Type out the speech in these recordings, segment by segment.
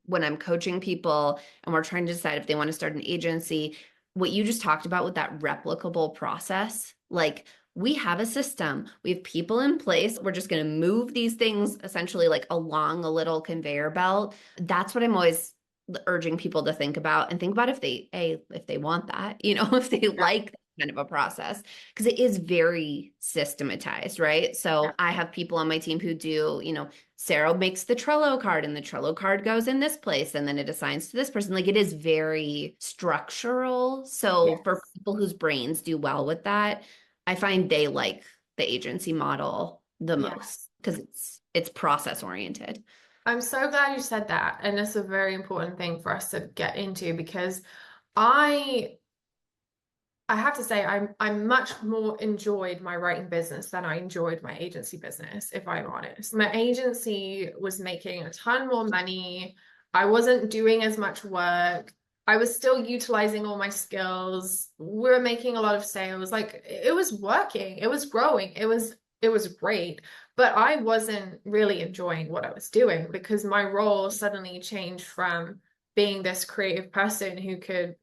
when I'm coaching people and we're trying to decide if they want to start an agency, what you just talked about with that replicable process, like we have a system, we have people in place. We're just going to move these things essentially like along a little conveyor belt. That's what I'm always urging people to think about, and think about if they want that, if they Yeah. like that kind of a process, because it is very systematized, right? Yeah. So I have people on my team who do, Sarah makes the Trello card and the Trello card goes in this place and then it assigns to this person. Like it is very structural. So for Yes. people whose brains do well with that, I find they like the agency model the most Yes. because it's process oriented. I'm so glad you said that. And it's a very important thing for us to get into because I I have to say I'm much more enjoyed my writing business than I enjoyed my agency business, if I'm honest. My agency was making a ton more money. I wasn't doing as much work. I was still utilizing all my skills. We were making a lot of sales. Like it was working. It was growing. It was great. But I wasn't really enjoying what I was doing because my role suddenly changed from being this creative person who could,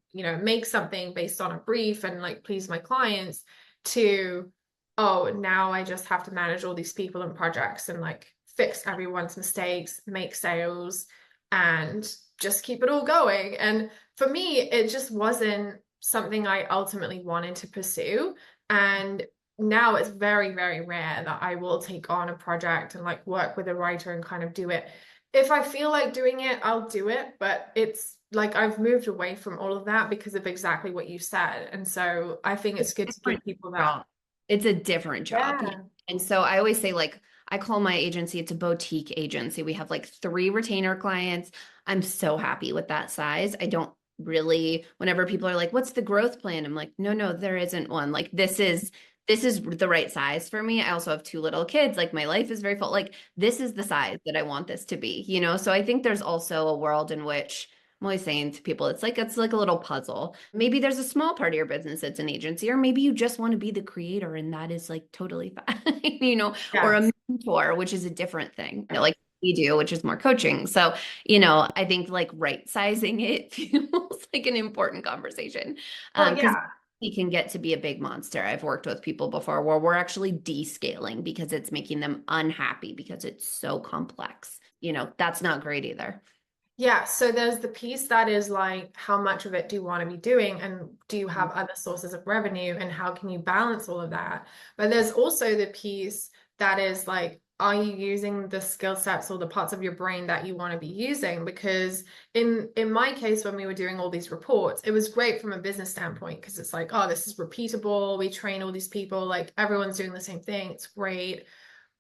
make something based on a brief and like please my clients to, oh, now I just have to manage all these people and projects and like fix everyone's mistakes, make sales, and just keep it all going. And for me, it just wasn't something I ultimately wanted to pursue. And now it's very, very rare that I will take on a project and like work with a writer and kind of do it. If I feel like doing it, I'll do it, but it's like I've moved away from all of that because of exactly what you said. And so I think it's It's good a to give different people that. job. It's a different job. Yeah. And so I always say, like, I call my agency, it's a boutique agency. We have like 3 retainer clients. I'm so happy with that size. I don't really, whenever people are like, what's the growth plan? I'm like, no, no, there isn't one. Like this is the right size for me. I also have 2 little kids. Like my life is very full. Like this is the size that I want this to be. So I think there's also a world in which I'm always saying to people, it's like a little puzzle. Maybe there's a small part of your business that's an agency, or maybe you just want to be the creator, and that is like totally fine, or a Yes. mentor, which is a different thing, like we do, which is more coaching. So, I think like right sizing it feels like an important conversation. Well, Because yeah. it can get to be a big monster. I've worked with people before where we're actually descaling because it's making them unhappy because it's so complex. That's not great either. Yeah, so there's the piece that is like, how much of it do you want to be doing, and do you have other sources of revenue, and how can you balance all of that? But there's also the piece that is like, are you using the skill sets or the parts of your brain that you want to be using? Because in my case, when we were doing all these reports, it was great from a business standpoint because it's like, oh, this is repeatable. We train all these people, like everyone's doing the same thing. It's great.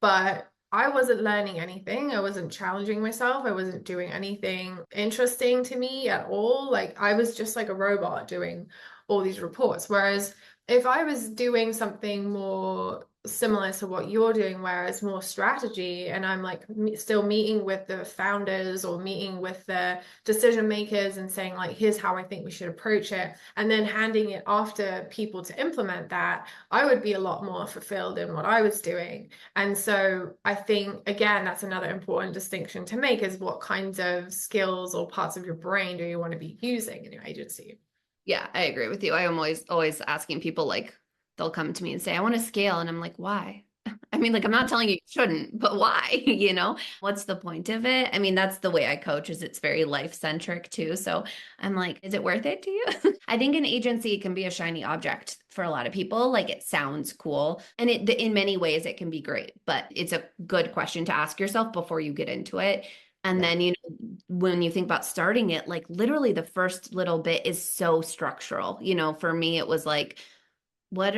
But I wasn't learning anything. I wasn't challenging myself. I wasn't doing anything interesting to me at all. Like I was just like a robot doing all these reports. Whereas if I was doing something more similar to what you're doing, where it's more strategy, and I'm like still meeting with the founders or meeting with the decision makers and saying like, here's how I think we should approach it, and then handing it off to people to implement that, I would be a lot more fulfilled in what I was doing. And so I think, again, that's another important distinction to make is what kinds of skills or parts of your brain do you want to be using in your agency? Yeah, I agree with you. I am always asking people, like they'll come to me and say, I want to scale. And I'm like, why? I mean, like, I'm not telling you you shouldn't, but why? What's the point of it? I mean, that's the way I coach, is it's very life centric too. So I'm like, is it worth it to you? I think an agency can be a shiny object for a lot of people. Like it sounds cool. And in many ways it can be great, but it's a good question to ask yourself before you get into it. And Yeah. then, when you think about starting it, like literally the first little bit is so structural. For me, it was like, what's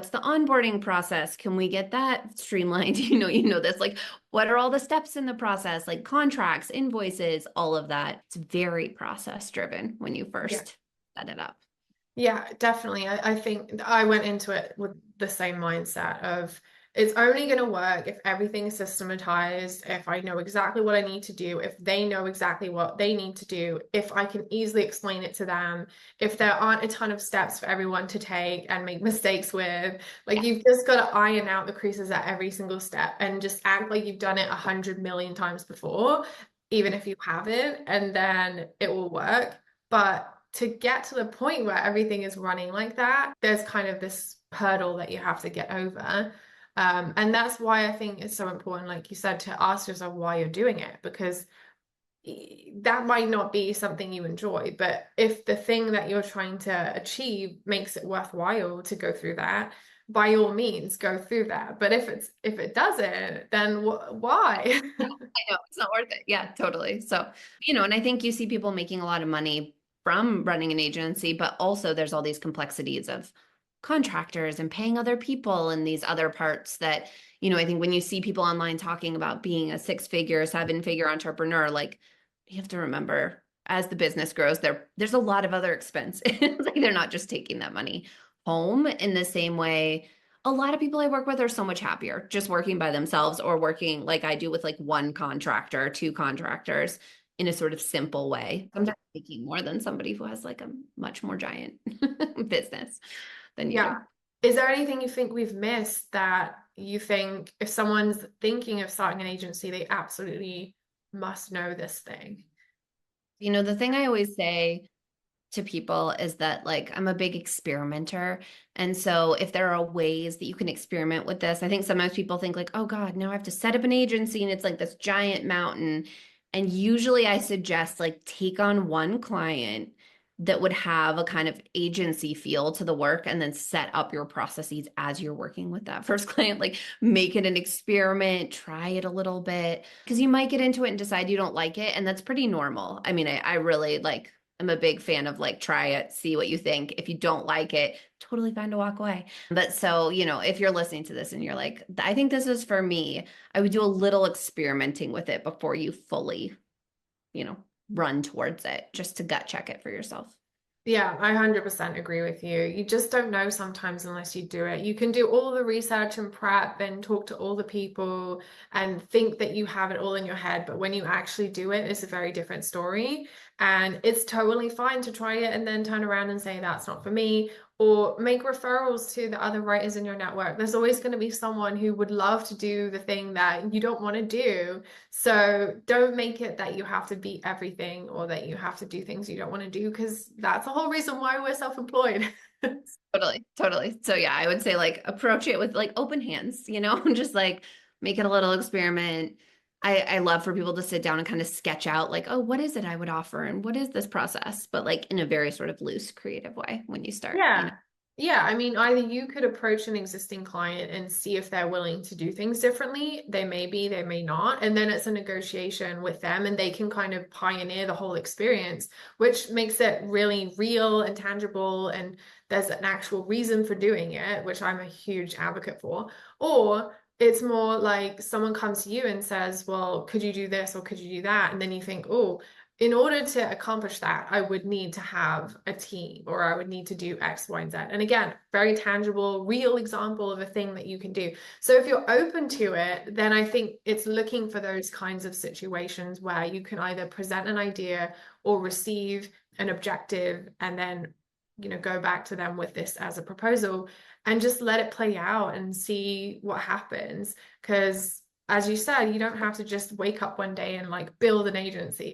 the onboarding process? Can we get that streamlined? This, like, what are all the steps in the process? Like contracts, invoices, all of that. It's very process driven when you Yeah. first set it up. Yeah, definitely. I think I went into it with the same mindset of it's only going to work if everything is systematized, if I know exactly what I need to do, if they know exactly what they need to do, if I can easily explain it to them, if there aren't a ton of steps for everyone to take and make mistakes with. Like Yeah. you've just got to iron out the creases at every single step and just act like you've done it 100 million times before. even if you haven't, and then it will work. But to get to the point where everything is running like that, there's kind of this hurdle that you have to get over. And that's why I think it's so important, like you said, to ask yourself why you're doing it, because that might not be something you enjoy, but if the thing that you're trying to achieve makes it worthwhile to go through that, by all means go through that. But if it doesn't, then why? I know it's not worth it. Yeah, totally. So, and I think you see people making a lot of money from running an agency, but also there's all these complexities of contractors and paying other people and these other parts that, I think when you see people online talking about being a 6-figure, 7-figure entrepreneur, like you have to remember as the business grows, there's a lot of other expenses. Like they're not just taking that money home in the same way a lot of people I work with are so much happier just working by themselves or working like I do with like one contractor, two contractors in a sort of simple way. Sometimes making more than somebody who has like a much more giant business than you do. Yeah. Is there anything you think we've missed that you think if someone's thinking of starting an agency, they absolutely must know this thing? The thing I always say to people is that like I'm a big experimenter. And so if there are ways that you can experiment with this, I think sometimes people think like, oh God, now I have to set up an agency and it's like this giant mountain. And usually I suggest like take on one client that would have a kind of agency feel to the work and then set up your processes as you're working with that first client. Like make it an experiment, try it a little bit because you might get into it and decide you don't like it. And that's pretty normal. I mean, I really like I'm a big fan of like try it, see what you think. If you don't like it, totally fine to walk away. But so, if you're listening to this and you're like, I think this is for me, I would do a little experimenting with it before you fully, you know, run towards it just to gut check it for yourself. Yeah, I 100% agree with you. You just don't know sometimes unless you do it. You can do all the research and prep and talk to all the people and think that you have it all in your head, but when you actually do it, it's a very different story. And it's totally fine to try it and then turn around and say, that's not for me, or make referrals to the other writers in your network. There's always going to be someone who would love to do the thing that you don't want to do. So don't make it that you have to be everything or that you have to do things you don't want to do, because that's the whole reason why we're self-employed. Totally, totally. So yeah, I would say like approach it with like open hands, just like make it a little experiment. I love for people to sit down and kind of sketch out like, oh, what is it I would offer and what is this process? But like in a very sort of loose, creative way when you start. Yeah. Yeah, I mean, either you could approach an existing client and see if they're willing to do things differently. They may be, they may not. And then it's a negotiation with them and they can kind of pioneer the whole experience, which makes it really real and tangible. And there's an actual reason for doing it, which I'm a huge advocate for. Or it's more like someone comes to you and says, well, could you do this or could you do that? And then you think, oh, in order to accomplish that, I would need to have a team or I would need to do X, Y, and Z. And again, very tangible, real example of a thing that you can do. So if you're open to it, then I think it's looking for those kinds of situations where you can either present an idea or receive an objective and then go back to them with this as a proposal and just let it play out and see what happens. Because as you said, you don't have to just wake up one day and like build an agency.